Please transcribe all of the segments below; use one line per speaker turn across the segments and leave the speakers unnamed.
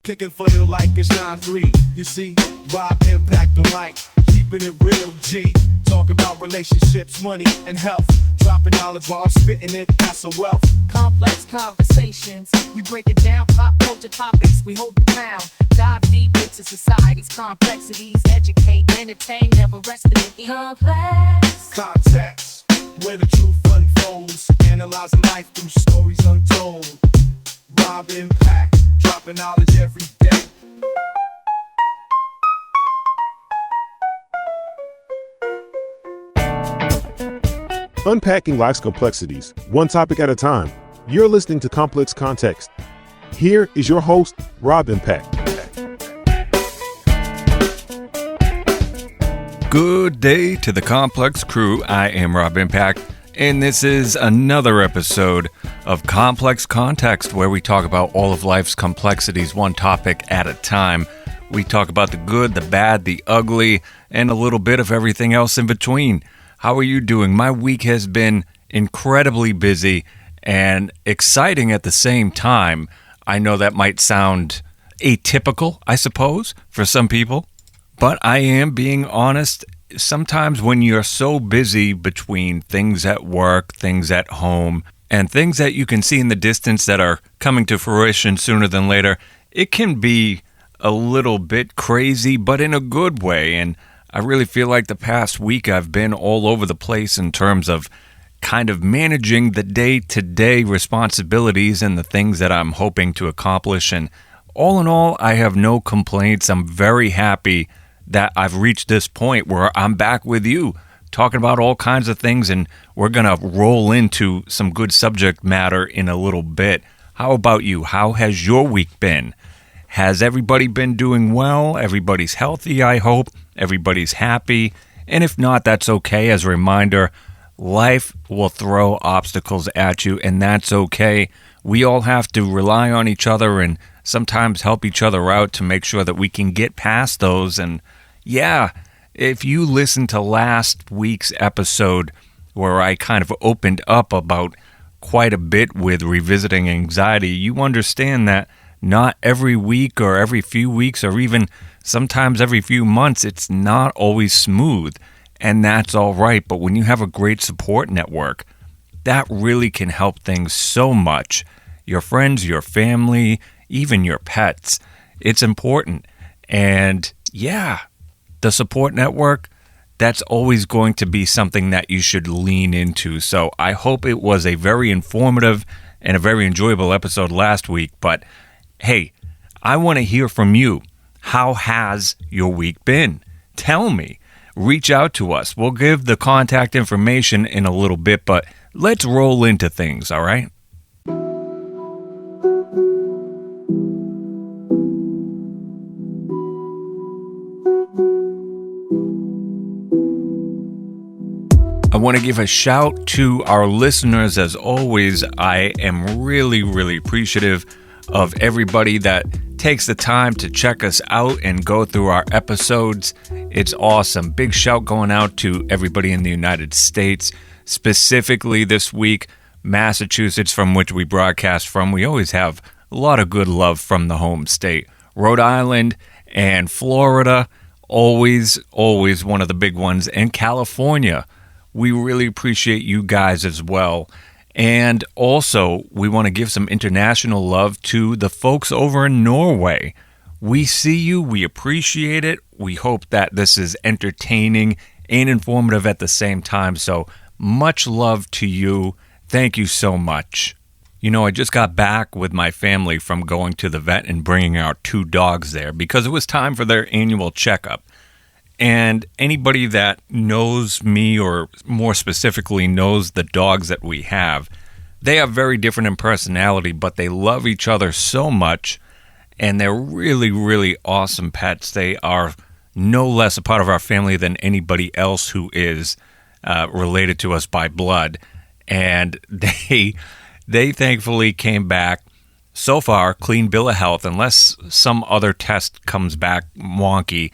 kicking for you like it's 9-3. You see, Rob impact the mic, keeping it real, G. Talk about relationships, money, and health. Dropping knowledge while I'm spitting it, that's a wealth.
Complex conversations, we break it down. Pop culture topics, we hold it down. Dive deep into society's complexities. Educate, entertain, never rest in it. Complex
Context, where the truth unfolds. Analyzing life through stories untold. Rob impact, dropping knowledge every day.
Unpacking life's complexities, one topic at a time. You're listening to Complex Context. Here is your host, Rob Impact.
Good day to the Complex crew. I am Rob Impact, and this is another episode of Complex Context, where we talk about all of life's complexities, one topic at a time. We talk about the good, the bad, the ugly, and a little bit of everything else in between. How are you doing? My week has been incredibly busy and exciting at the same time. I know that might sound atypical, I suppose, for some people, but I am being honest. Sometimes when you're so busy between things at work, things at home, and things that you can see in the distance that are coming to fruition sooner than later, it can be a little bit crazy, but in a good way. And I really feel like the past week I've been all over the place in terms of kind of managing the day-to-day responsibilities and the things that I'm hoping to accomplish. And all in all, I have no complaints. I'm very happy that I've reached this point where I'm back with you talking about all kinds of things, and we're going to roll into some good subject matter in a little bit. How about you? How has your week been? Has everybody been doing well? Everybody's healthy, I hope. Everybody's happy. And if not, that's okay. As a reminder, life will throw obstacles at you, and that's okay. We all have to rely on each other and sometimes help each other out to make sure that we can get past those. And yeah, if you listened to last week's episode where I kind of opened up about quite a bit with revisiting anxiety, you understand that not every week or every few weeks or even sometimes every few months, it's not always smooth, and that's all right. But when you have a great support network, that really can help things so much. Your friends, your family, even your pets, it's important. And yeah, the support network, that's always going to be something that you should lean into. So I hope it was a very informative and a very enjoyable episode last week. But hey, I want to hear from you. How has your week been? Tell me. Reach out to us. We'll give the contact information in a little bit, but let's roll into things, all right? I want to give a shout to our listeners. As always, I am really, really appreciative of everybody that takes the time to check us out and go through our episodes. It's awesome. Big shout going out to everybody in the United States, specifically this week, Massachusetts, from which we broadcast from. We always have a lot of good love from the home state. Rhode Island and Florida, always one of the big ones. And California, we really appreciate you guys as well. And also, we want to give some international love to the folks over in Norway. We see you. We appreciate it. We hope that this is entertaining and informative at the same time. So much love to you. Thank you so much. You know, I just got back with my family from going to the vet and bringing our 2 dogs there because it was time for their annual checkup. And anybody that knows me, or more specifically knows the dogs that we have, they are very different in personality, but they love each other so much, and they're really, really awesome pets. They are no less a part of our family than anybody else who is related to us by blood. And they thankfully came back so far, clean bill of health, unless some other test comes back wonky.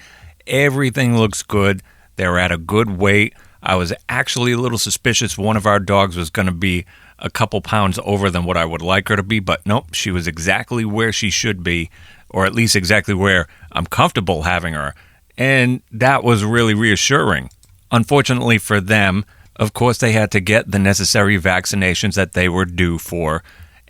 Everything looks good. They're at a good weight. I was actually a little suspicious one of our dogs was going to be a couple pounds over than what I would like her to be, but nope, she was exactly where she should be. or at least exactly where I'm comfortable having her. And that was really reassuring. Unfortunately for them, of course, they had to get the necessary vaccinations that they were due for,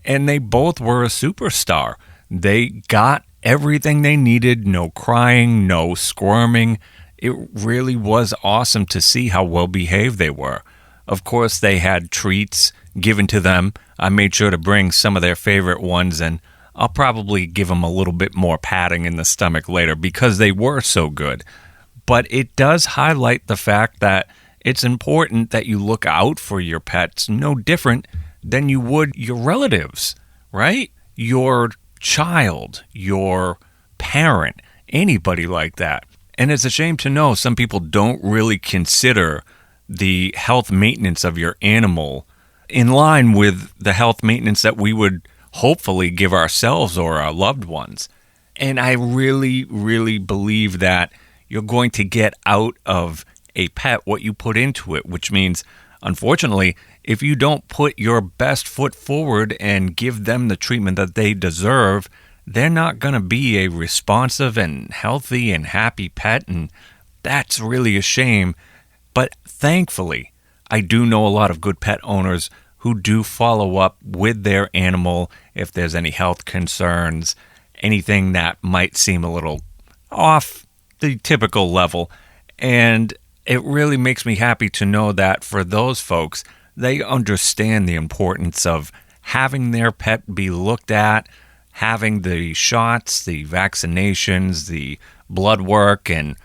and they both were a superstar. They got everything they needed, no crying, no squirming. It really was awesome to see how well behaved they were. Of course, they had treats given to them. I made sure to bring some of their favorite ones, and I'll probably give them a little bit more patting in the stomach later because they were so good. But it does highlight the fact that it's important that you look out for your pets, no different than you would your relatives, right? Your child, your parent, anybody like that. And it's a shame to know some people don't really consider the health maintenance of your animal in line with the health maintenance that we would hopefully give ourselves or our loved ones. And I really, really believe that you're going to get out of a pet what you put into it, which means, unfortunately, if you don't put your best foot forward and give them the treatment that they deserve, they're not going to be a responsive and healthy and happy pet, and that's really a shame. But thankfully, I do know a lot of good pet owners who do follow up with their animal if there's any health concerns, anything that might seem a little off the typical level. And it really makes me happy to know that for those folks, they understand the importance of having their pet be looked at, having the shots, the vaccinations, the blood work, and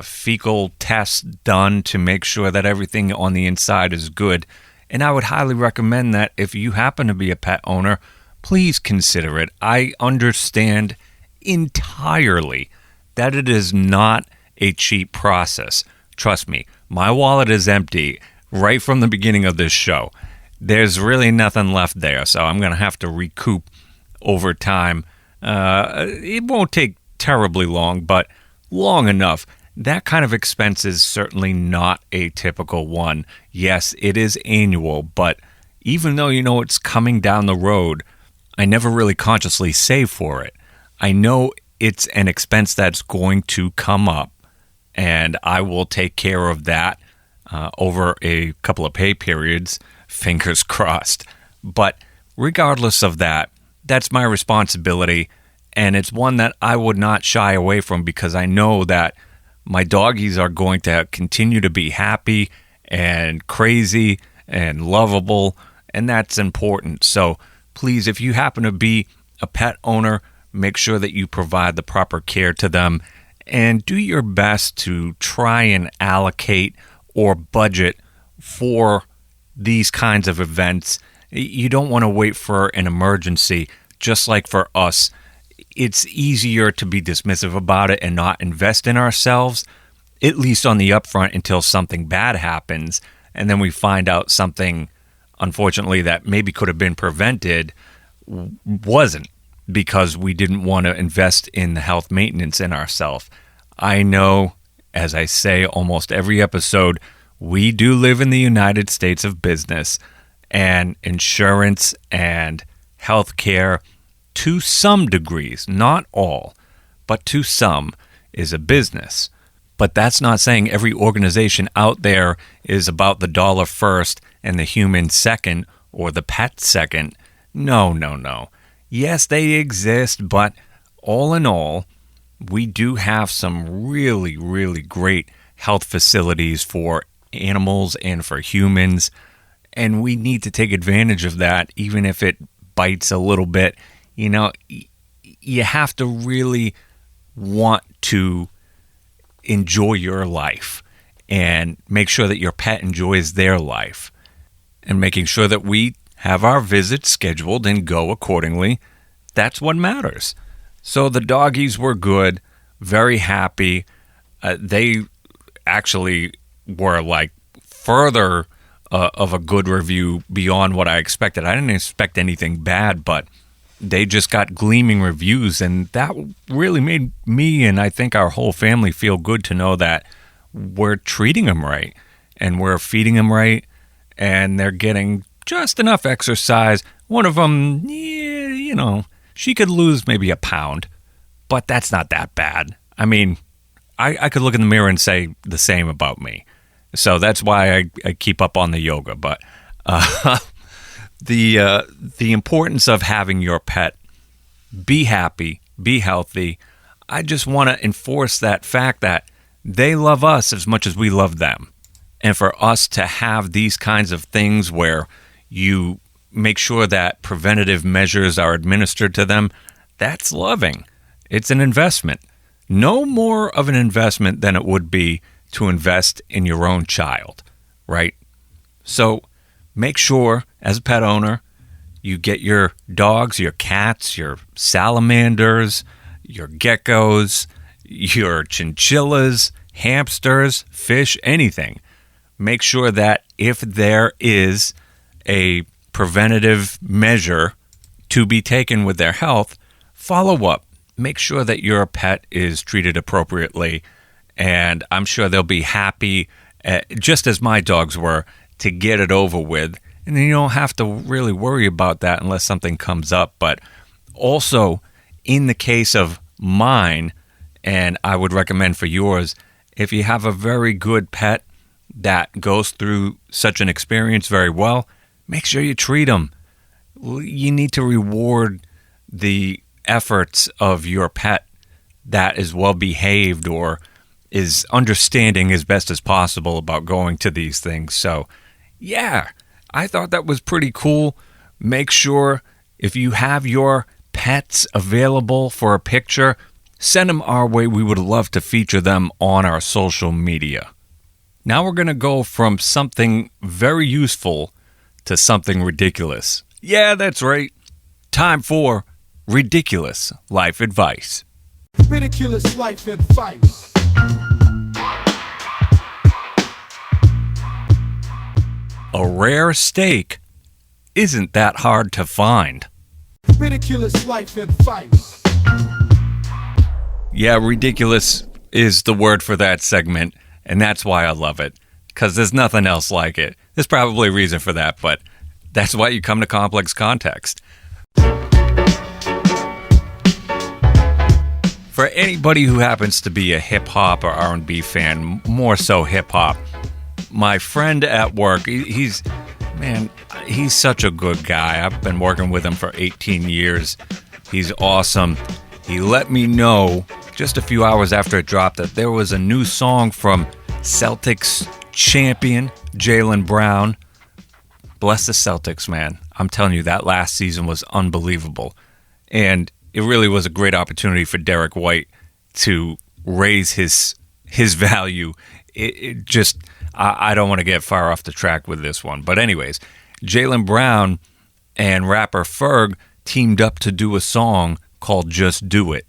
fecal tests done to make sure that everything on the inside is good. And I would highly recommend that if you happen to be a pet owner, please consider it. I understand entirely that it is not a cheap process. Trust me, my wallet is empty right from the beginning of this show. There's really nothing left there, so I'm going to have to recoup over time. It won't take terribly long, but long enough. That kind of expense is certainly not a typical one. Yes, it is annual, but even though you know it's coming down the road, I never really consciously save for it. I know it's an expense that's going to come up, and I will take care of that over a couple of pay periods, fingers crossed. But regardless of that, that's my responsibility, and it's one that I would not shy away from because I know that my doggies are going to continue to be happy and crazy and lovable, and that's important. So please, if you happen to be a pet owner, make sure that you provide the proper care to them and do your best to try and allocate or budget for these kinds of events. You don't want to wait for an emergency. Just like for us, it's easier to be dismissive about it and not invest in ourselves, at least on the upfront until something bad happens. And then we find out something, unfortunately, that maybe could have been prevented wasn't, because we didn't want to invest in the health maintenance in ourselves. I know, as I say almost every episode, we do live in the United States of business, and insurance and healthcare, to some degrees, not all, but to some, is a business. But that's not saying every organization out there is about the dollar first and the human second or the pet second. No, no, no. Yes, they exist, but all in all, we do have some really, really great health facilities for animals and for humans, and we need to take advantage of that, even if it bites a little bit. You know, you have to really want to enjoy your life and make sure that your pet enjoys their life, and making sure that we have our visits scheduled and go accordingly. That's what matters. So the doggies were good, very happy. They actually were like further of a good review beyond what I expected. I didn't expect anything bad, but they just got gleaming reviews, and that really made me and I think our whole family feel good to know that we're treating them right and we're feeding them right, and they're getting just enough exercise. One of them, she could lose maybe a pound, but that's not that bad. I mean, I could look in the mirror and say the same about me. So that's why I keep up on the yoga. But the importance of having your pet be happy, be healthy, I just want to enforce that fact that they love us as much as we love them. And for us to have these kinds of things where you make sure that preventative measures are administered to them, that's loving. It's an investment. No more of an investment than it would be to invest in your own child, right? So make sure, as a pet owner, you get your dogs, your cats, your salamanders, your geckos, your chinchillas, hamsters, fish, anything. Make sure that if there is a preventative measure to be taken with their health, follow up. Make sure that your pet is treated appropriately, and I'm sure they'll be happy, just as my dogs were, to get it over with. And then you don't have to really worry about that unless something comes up. But also, in the case of mine, and I would recommend for yours, if you have a very good pet that goes through such an experience very well, make sure you treat them. You need to reward the efforts of your pet that is well behaved or is understanding as best as possible about going to these things. So, yeah, I thought that was pretty cool. Make sure if you have your pets available for a picture, send them our way. We would love to feature them on our social media. Now we're going to go from something very useful to something ridiculous. Yeah, that's right. Time for ridiculous life advice.
Ridiculous life advice.
A rare steak isn't that hard to find.
Ridiculous life advice.
Yeah, ridiculous is the word for that segment, and that's why I love it, because there's nothing else like it. There's probably a reason for that, but that's why you come to Complex Context. For anybody who happens to be a hip-hop or R&B fan, more so hip-hop, my friend at work, he's such a good guy. I've been working with him for 18 years. He's awesome. He let me know just a few hours after it dropped that there was a new song from Celtics champion Jaylen Brown. Bless the Celtics, man. I'm telling you, that last season was unbelievable. And it really was a great opportunity for Derek White to raise his value. I don't want to get far off the track with this one. But anyways, Jaylen Brown and rapper Ferg teamed up to do a song called Just Do It.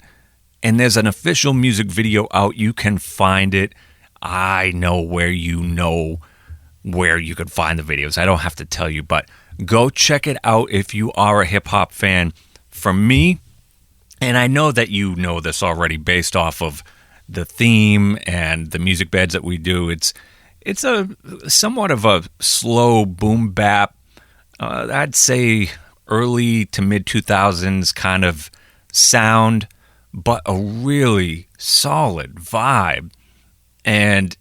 And there's an official music video out. You can find it. I know where you can find the videos. I don't have to tell you, but go check it out if you are a hip-hop fan. For me, and I know that you know this already based off of the theme and the music beds that we do, it's a somewhat of a slow boom bap, I'd say early to mid 2000s kind of sound, but a really solid vibe. And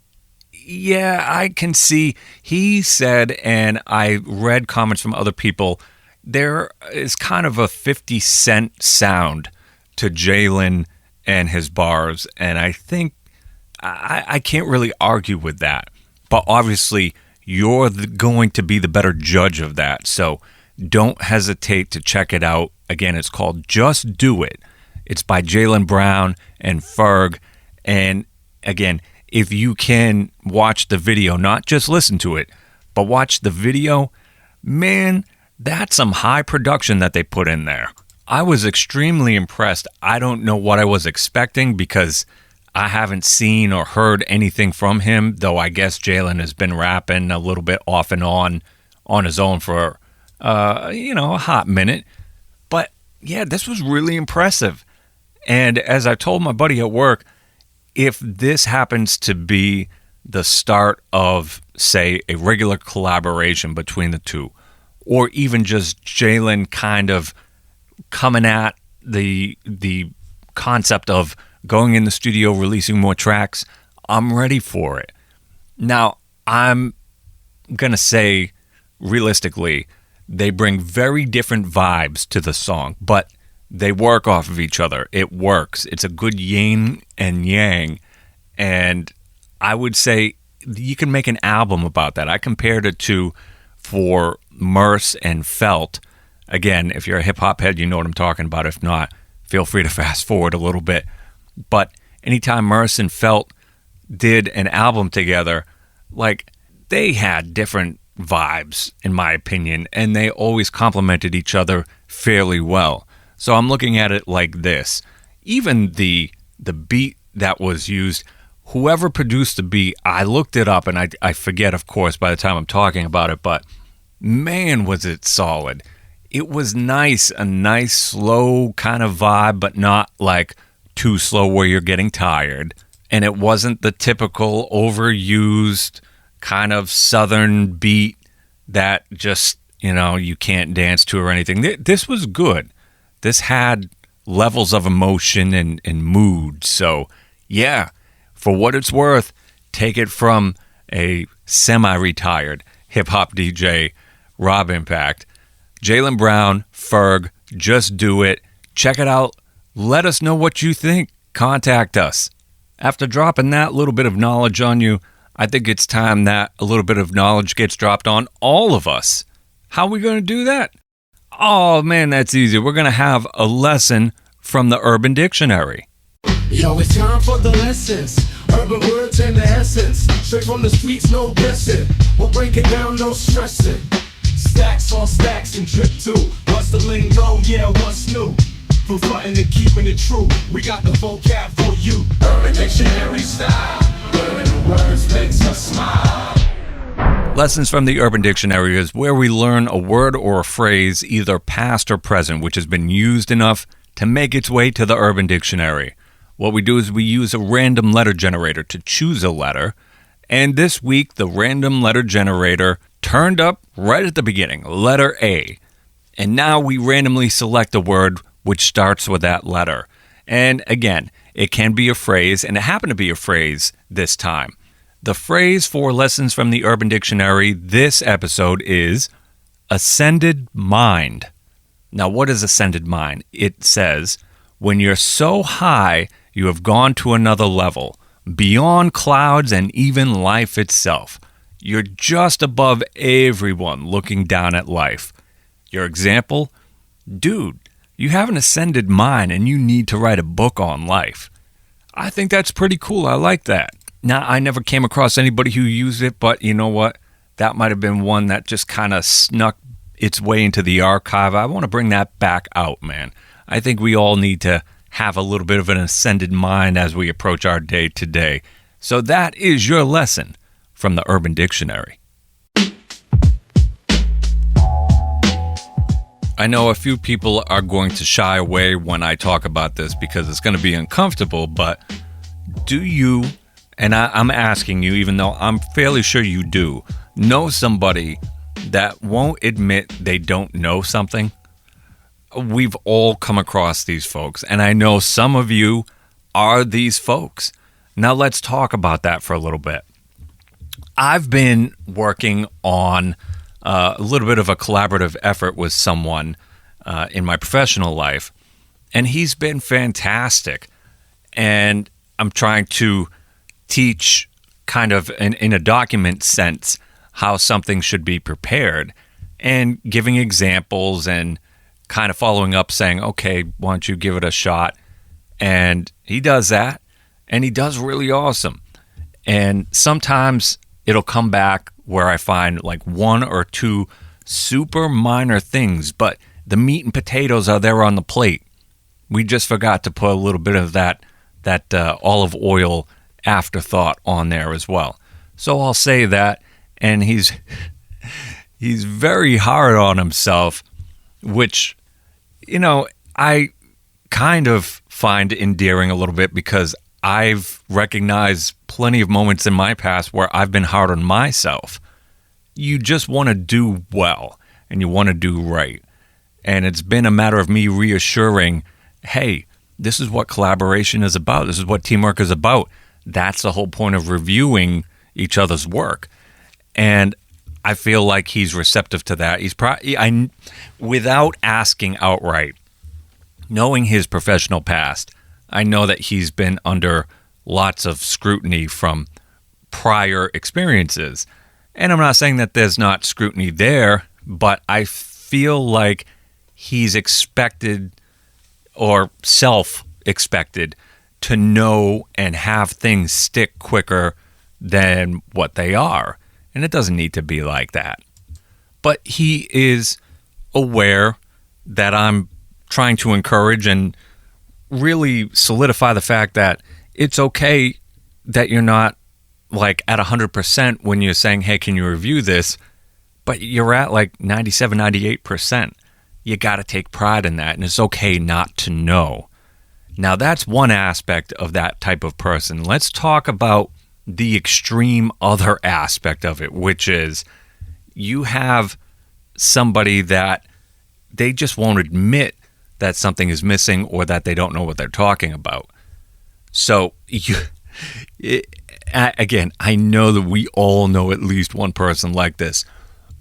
yeah, I can see, he said, and I read comments from other people, there is kind of a 50 Cent sound to Jaylen and his bars, and I think I can't really argue with that. But obviously, you're going to be the better judge of that, so don't hesitate to check it out. Again, it's called Just Do It. It's by Jaylen Brown and Ferg, and again, if you can watch the video, not just listen to it, but watch the video, man, that's some high production that they put in there. I was extremely impressed. I don't know what I was expecting because I haven't seen or heard anything from him, though I guess Jaylen has been rapping a little bit off and on his own for, a hot minute. But yeah, this was really impressive. And as I told my buddy at work, if this happens to be the start of, say, a regular collaboration between the two, or even just Jaylen kind of coming at the concept of going in the studio, releasing more tracks, I'm ready for it. Now, I'm going to say, realistically, they bring very different vibes to the song, but they work off of each other. It works. It's a good yin and yang, and I would say you can make an album about that. I compared it to, for Merce and Felt. Again, if you're a hip-hop head, you know what I'm talking about. If not, feel free to fast forward a little bit. But anytime Merce and Felt did an album together, like, they had different vibes, in my opinion, and they always complemented each other fairly well. So I'm looking at it like this. Even the beat that was used, whoever produced the beat, I looked it up, and I forget, of course, by the time I'm talking about it, but man, was it solid. It was nice, a nice, slow kind of vibe, but not like too slow where you're getting tired. And it wasn't the typical overused kind of southern beat that just, you can't dance to or anything. This was good. This had levels of emotion and mood. So, yeah, for what it's worth, take it from a semi-retired hip-hop DJ, Rob Impact. Jaylen Brown, Ferg, Just Do It. Check it out. Let us know what you think. Contact us. After dropping that little bit of knowledge on you, I think it's time that a little bit of knowledge gets dropped on all of us. How are we going to do that? Oh, man, that's easy. We're going to have a lesson from the Urban Dictionary.
Yo, it's time for the lessons. Urban words and the essence. Straight from the streets, no guessing. We'll break it down, no stressing. Stacks on stacks and drip too. What's the lingo? Yeah, what's new? From frontin' and keeping it true, we got the vocab for you. Urban Dictionary style. Learning words makes us smile.
Lessons from the Urban Dictionary is where we learn a word or a phrase, either past or present, which has been used enough to make its way to the Urban Dictionary. What we do is we use a random letter generator to choose a letter. And this week, the random letter generator turned up right at the beginning, letter A. And now we randomly select a word which starts with that letter. And again, it can be a phrase, and it happened to be a phrase this time. The phrase for Lessons from the Urban Dictionary this episode is ascended mind. Now, what is ascended mind? It says, when you're so high, you have gone to another level, beyond clouds and even life itself. You're just above everyone looking down at life. Your example? Dude, you have an ascended mind and you need to write a book on life. I think that's pretty cool. I like that. Now, I never came across anybody who used it, but you know what? That might have been one that just kind of snuck its way into the archive. I want to bring that back out, man. I think we all need to have a little bit of an ascended mind as we approach our day to day. So that is your lesson from the Urban Dictionary. I know a few people are going to shy away when I talk about this because it's going to be uncomfortable, but do you, and I'm asking you, even though I'm fairly sure you do, know somebody that won't admit they don't know something? We've all come across these folks, and I know some of you are these folks. Now let's talk about that for a little bit. I've been working on a little bit of a collaborative effort with someone in my professional life, and he's been fantastic. And I'm trying to teach kind of in a document sense how something should be prepared and giving examples and kind of following up saying, okay, why don't you give it a shot? And he does that, and he does really awesome. And sometimes it'll come back where I find like one or two super minor things, but the meat and potatoes are there on the plate. We just forgot to put a little bit of that olive oil afterthought on there as well. So I'll say that, and he's very hard on himself, which, I kind of find endearing a little bit because I've recognized plenty of moments in my past where I've been hard on myself. You just want to do well, and you want to do right. And it's been a matter of me reassuring, hey, this is what collaboration is about. This is what teamwork is about. That's the whole point of reviewing each other's work. And I feel like he's receptive to that. He's without asking outright, knowing his professional past, I know that he's been under lots of scrutiny from prior experiences. And I'm not saying that there's not scrutiny there, but I feel like he's expected or self-expected to know and have things stick quicker than what they are. And it doesn't need to be like that. But he is aware that I'm trying to encourage and really solidify the fact that it's okay that you're not like at 100% when you're saying, hey, can you review this? But you're at like 97, 98%. You got to take pride in that. And it's okay not to know. Now, that's one aspect of that type of person. Let's talk about the extreme other aspect of it, which is you have somebody that they just won't admit that something is missing or that they don't know what they're talking about. So, again, I know that we all know at least one person like this,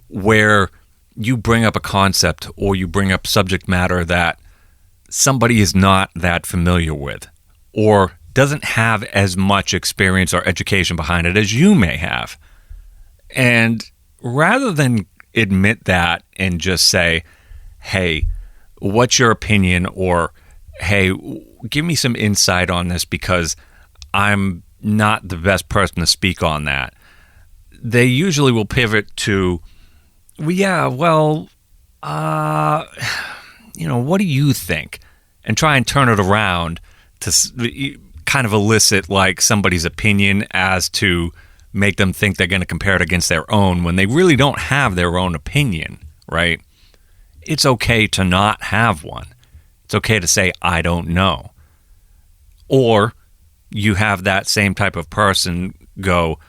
where you bring up a concept or you bring up subject matter that somebody is not that familiar with or doesn't have as much experience or education behind it as you may have. And rather than admit that and just say, hey, what's your opinion? Or, hey, give me some insight on this because I'm not the best person to speak on that. They usually will pivot to, what do you think? And try and turn it around to kind of elicit like somebody's opinion as to make them think they're going to compare it against their own when they really don't have their own opinion, right? It's okay to not have one. It's okay to say, I don't know. Or you have that same type of person go,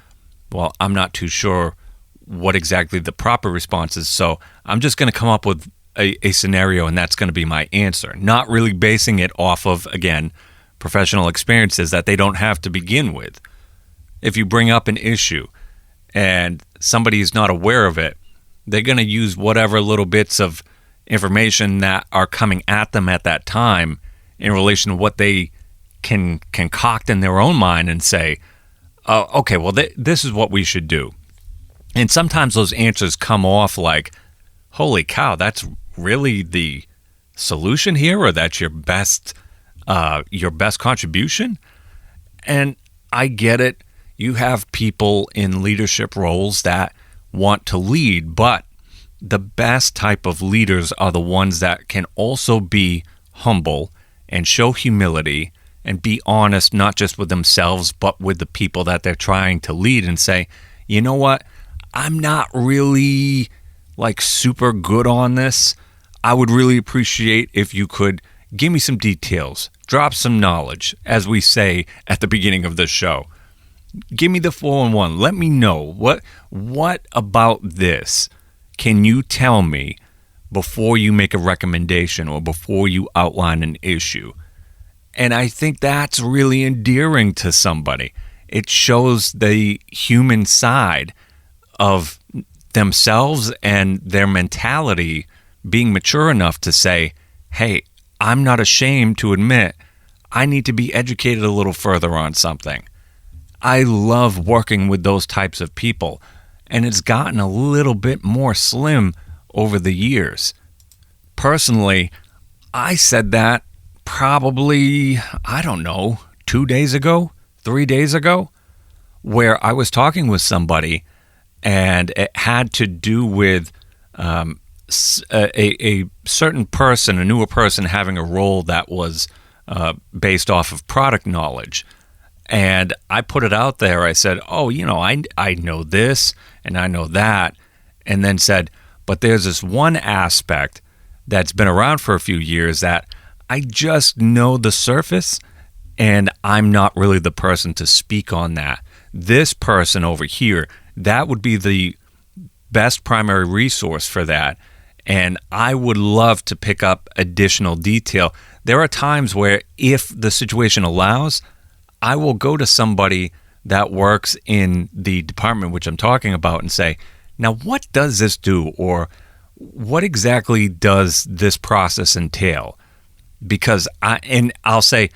well, I'm not too sure what exactly the proper response is, so I'm just going to come up with a scenario and that's going to be my answer. Not really basing it off of, again, professional experiences that they don't have to begin with. If you bring up an issue and somebody is not aware of it, they're going to use whatever little bits of information that are coming at them at that time in relation to what they can concoct in their own mind and say, oh, okay, well, this is what we should do. And sometimes those answers come off like, holy cow, that's really the solution here, or that's your best contribution. And I get it. You have people in leadership roles that want to lead, but the best type of leaders are the ones that can also be humble and show humility and be honest, not just with themselves, but with the people that they're trying to lead, and say, you know what? I'm not really like super good on this. I would really appreciate if you could give me some details, drop some knowledge, as we say at the beginning of the show. Give me the 411. Let me know what about this can you tell me before you make a recommendation or before you outline an issue. And I think that's really endearing to somebody. It shows the human side of themselves and their mentality being mature enough to say, hey, I'm not ashamed to admit I need to be educated a little further on something. I love working with those types of people, and it's gotten a little bit more slim over the years. Personally, I said that probably, 2 days ago, 3 days ago, where I was talking with somebody, and it had to do with a certain person, a newer person having a role that was based off of product knowledge. And I put it out there. I said, I know this and I know that. And then said, but there's this one aspect that's been around for a few years that I just know the surface, and I'm not really the person to speak on that. This person over here, that would be the best primary resource for that. And I would love to pick up additional detail there are times where if the situation allows, I will go to somebody that works in the department which I'm talking about and say, now what does this do? Or what exactly does this process entail? Because I'll say,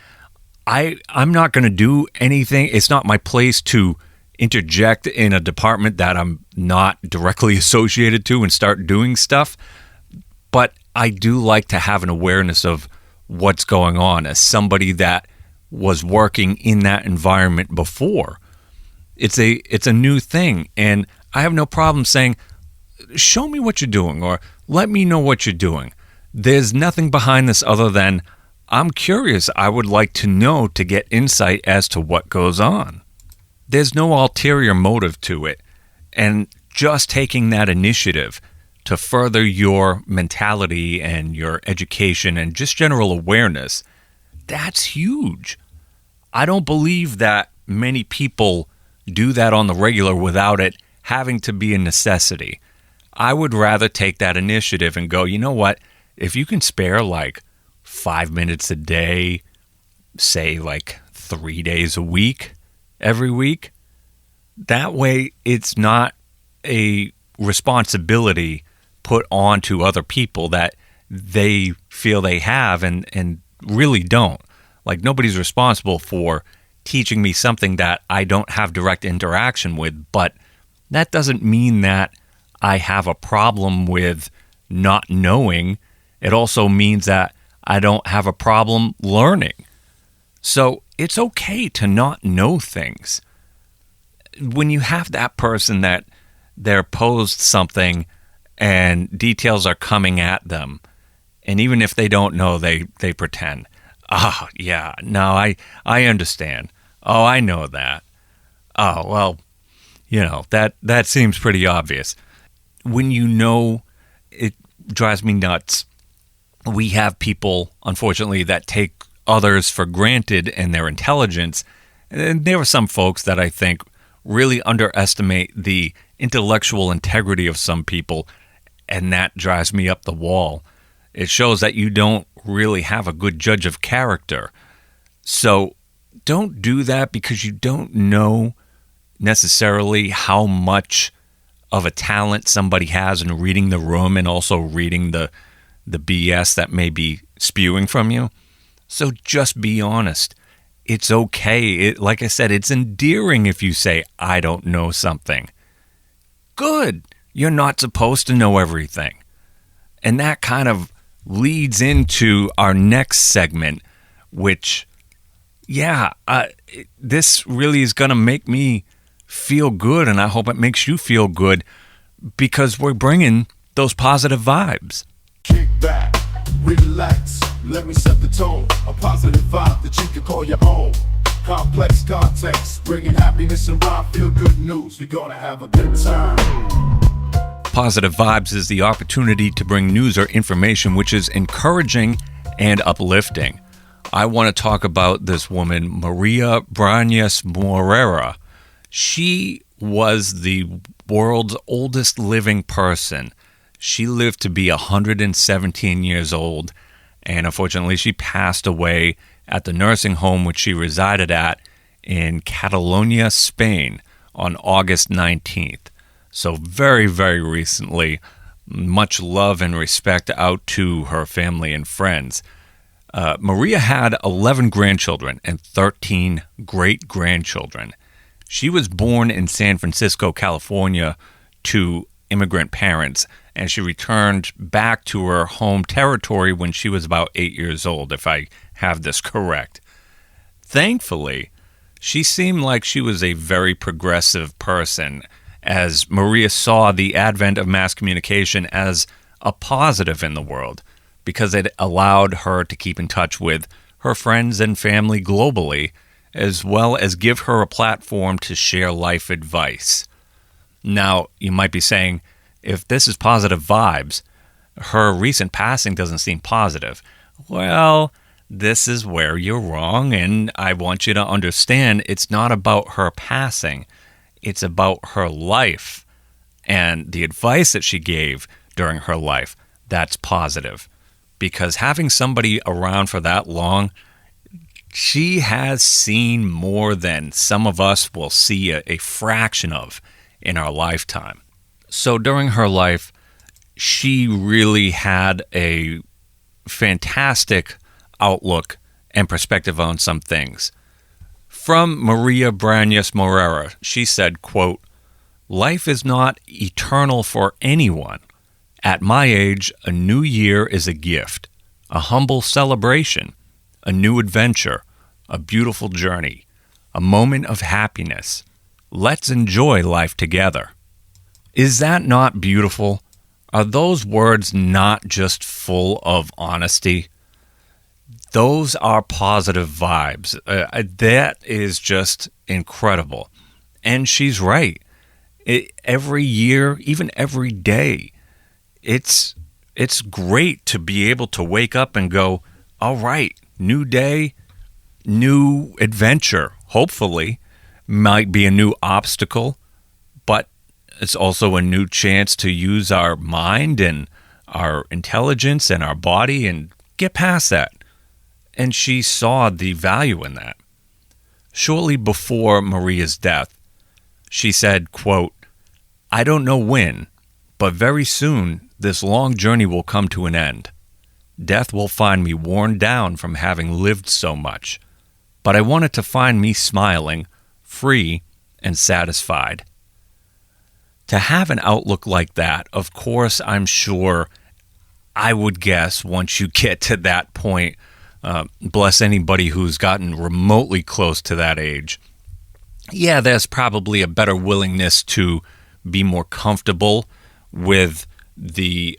I'm not going to do anything. It's not my place to interject in a department that I'm not directly associated to and start doing stuff. But I do like to have an awareness of what's going on as somebody that was working in that environment before. It's a new thing, and I have no problem saying, show me what you're doing, or let me know what you're doing. There's nothing behind this other than I'm curious. I would like to know to get insight as to what goes on. There's no ulterior motive to it, and just taking that initiative to further your mentality and your education and just general awareness, that's huge. I don't believe that many people do that on the regular without it having to be a necessity. I would rather take that initiative and go, you know what? If you can spare like 5 minutes a day, say like 3 days a week, every week, that way it's not a responsibility put on to other people that they feel they have and really don't. Like, nobody's responsible for teaching me something that I don't have direct interaction with, but that doesn't mean that I have a problem with not knowing. It also means that I don't have a problem learning. So it's okay to not know things. When you have that person that they're posed something and details are coming at them, and even if they don't know, they pretend, oh, yeah, no, I understand. Oh, I know that. Oh, well, that seems pretty obvious. When you know, it drives me nuts. We have people, unfortunately, that take others for granted and their intelligence. And there are some folks that I think really underestimate the intellectual integrity of some people, and that drives me up the wall. It shows that you don't really have a good judge of character. So don't do that, because you don't know necessarily how much of a talent somebody has in reading the room and also reading the BS that may be spewing from you. So just be honest. It's okay. Like I said, it's endearing if you say, I don't know something. Good. You're not supposed to know everything. And that kind of leads into our next segment, which, this really is going to make me feel good, and I hope it makes you feel good, because we're bringing those positive vibes.
Kick back, relax, let me set the tone. A positive vibe that you can call your own. Complex context, bringing happiness and rhyme. Feel good news, we're gonna have a good time.
Positive vibes is the opportunity to bring news or information which is encouraging and uplifting. I want to talk about this woman, Maria Brañas Morera. She was the world's oldest living person. She lived to be 117 years old, and unfortunately she passed away at the nursing home which she resided at in Catalonia, Spain on August 19th. So very, very recently. Much love and respect out to her family and friends. Maria had 11 grandchildren and 13 great-grandchildren. She was born in San Francisco, California, to immigrant parents, and she returned back to her home territory when she was about 8 years old, if I have this correct. Thankfully, she seemed like she was a very progressive person, as Maria saw the advent of mass communication as a positive in the world, because it allowed her to keep in touch with her friends and family globally, as well as give her a platform to share life advice. Now, you might be saying, if this is positive vibes, her recent passing doesn't seem positive. Well, this is where you're wrong, and I want you to understand it's not about her passing. It's about her life and the advice that she gave during her life. That's positive. because having somebody around for that long, she has seen more than some of us will see a fraction of in our lifetime. So during her life, she really had a fantastic outlook and perspective on some things. From Maria Brañas Morera, she said, quote, "Life is not eternal for anyone. At my age, a new year is a gift, a humble celebration, a new adventure, a beautiful journey, a moment of happiness. Let's enjoy life together." Is that not beautiful? Are those words not just full of honesty? Those are positive vibes. That is just incredible. And she's right. Every year, even every day, it's great to be able to wake up and go, all right, new day, new adventure. Hopefully, might be a new obstacle, but it's also a new chance to use our mind and our intelligence and our body and get past that. And she saw the value in that. Shortly before Maria's death, she said, quote, "I don't know when, but very soon this long journey will come to an end. Death will find me worn down from having lived so much, but I want it to find me smiling, free, and satisfied." To have an outlook like that, of course, I'm sure, I would guess, once you get to that point, bless anybody who's gotten remotely close to that age, yeah, there's probably a better willingness to be more comfortable with the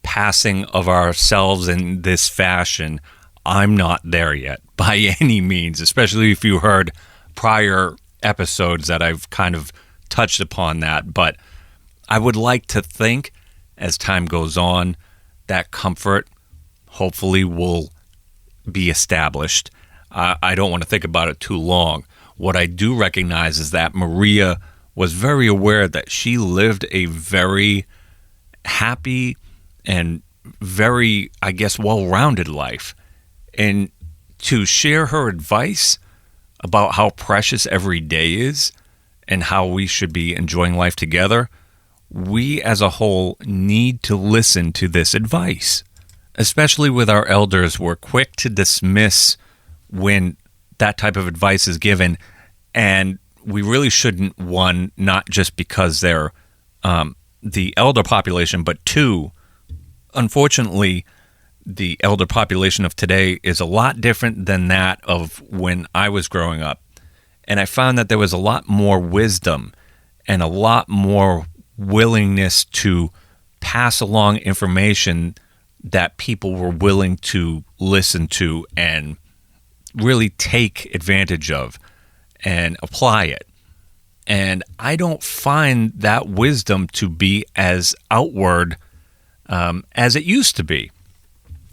passing of ourselves in this fashion. I'm not there yet by any means, especially if you heard prior episodes that I've kind of touched upon that. But I would like to think as time goes on, that comfort hopefully will be established. I don't want to think about it too long. What I do recognize is that Maria was very aware that she lived a very happy and very, I guess, well-rounded life. And to share her advice about how precious every day is and how we should be enjoying life together, we as a whole need to listen to this advice. Especially with our elders, we're quick to dismiss when that type of advice is given, and we really shouldn't, one, not just because they're the elder population, but two, unfortunately, the elder population of today is a lot different than that of when I was growing up. And I found that there was a lot more wisdom and a lot more willingness to pass along information that people were willing to listen to and really take advantage of and apply it. And I don't find that wisdom to be as outward as it used to be.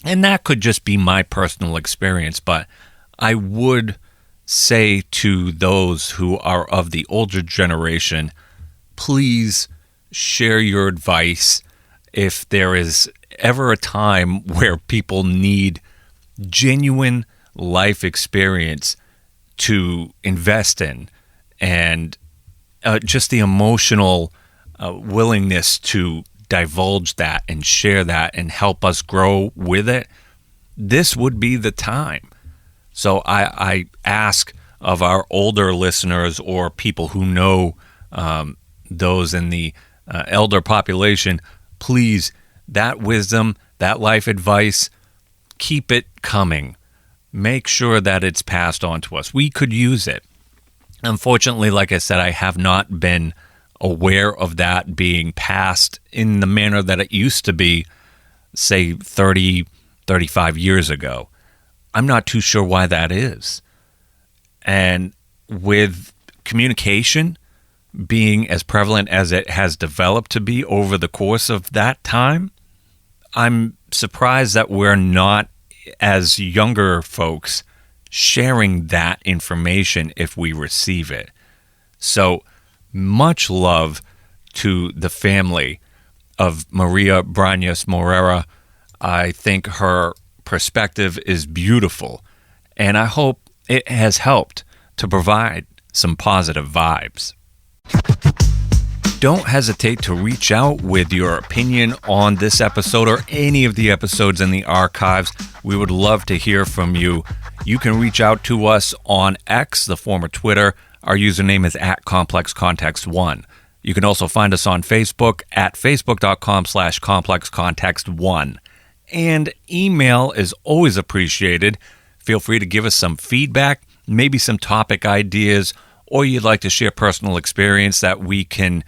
And that could just be my personal experience, but I would say to those who are of the older generation, please share your advice. If there is ever a time where people need genuine life experience to invest in, and just the emotional willingness to divulge that and share that and help us grow with it, this would be the time. So I ask of our older listeners or people who know those in the elder population, please, that wisdom, that life advice, keep it coming. Make sure that it's passed on to us. We could use it. Unfortunately, like I said, I have not been aware of that being passed in the manner that it used to be, say, 30, 35 years ago. I'm not too sure why that is. And with communication being as prevalent as it has developed to be over the course of that time, I'm surprised that we're not, as younger folks, sharing that information if we receive it. So much love to the family of Maria Brañas Morera. I think her perspective is beautiful, and I hope it has helped to provide some positive vibes. Don't hesitate to reach out with your opinion on this episode or any of the episodes in the archives. We would love to hear from you. You can reach out to us on X, the former Twitter. Our username is @ComplexContext1. You can also find us on Facebook at facebook.com/ComplexContext1. And email is always appreciated. Feel free to give us some feedback, maybe some topic ideas, or you'd like to share personal experience that we can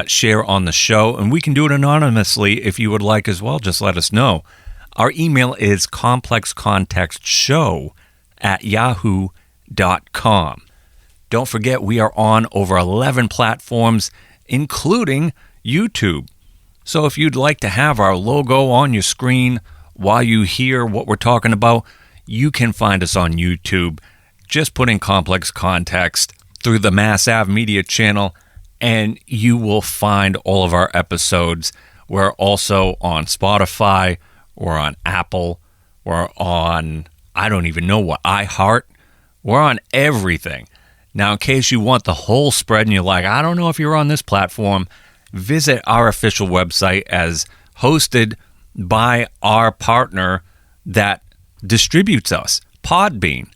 share on the show. And we can do it anonymously if you would like as well. Just let us know. Our email is complexcontextshow@yahoo.com. Don't forget, we are on over 11 platforms, including YouTube. So if you'd like to have our logo on your screen while you hear what we're talking about, you can find us on YouTube. Just put in Complex Context through the Mass Ave Media channel, and you will find all of our episodes. We're also on Spotify, we're on Apple, we're on, I don't even know what, iHeart. We're on everything. Now, in case you want the whole spread and you're like, I don't know if you're on this platform, visit our official website as hosted by our partner that distributes us, Podbean.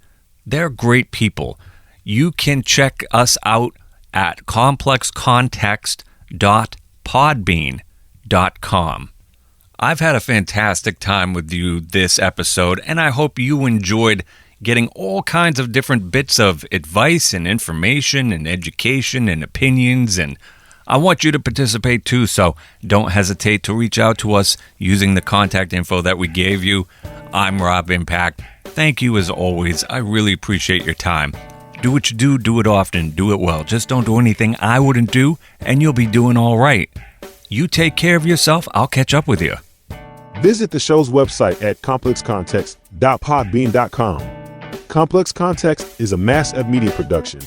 They're great people. You can check us out at complexcontext.podbean.com. I've had a fantastic time with you this episode, and I hope you enjoyed getting all kinds of different bits of advice and information and education and opinions, and I want you to participate too, so don't hesitate to reach out to us using the contact info that we gave you. I'm Rob Impact. Thank you as always. I really appreciate your time. Do what you do it often, do it well. Just don't do anything I wouldn't do, and you'll be doing all right. You take care of yourself. I'll catch up with you.
Visit the show's website at complexcontext.podbean.com. Complex Context is a Mass Ave Media production.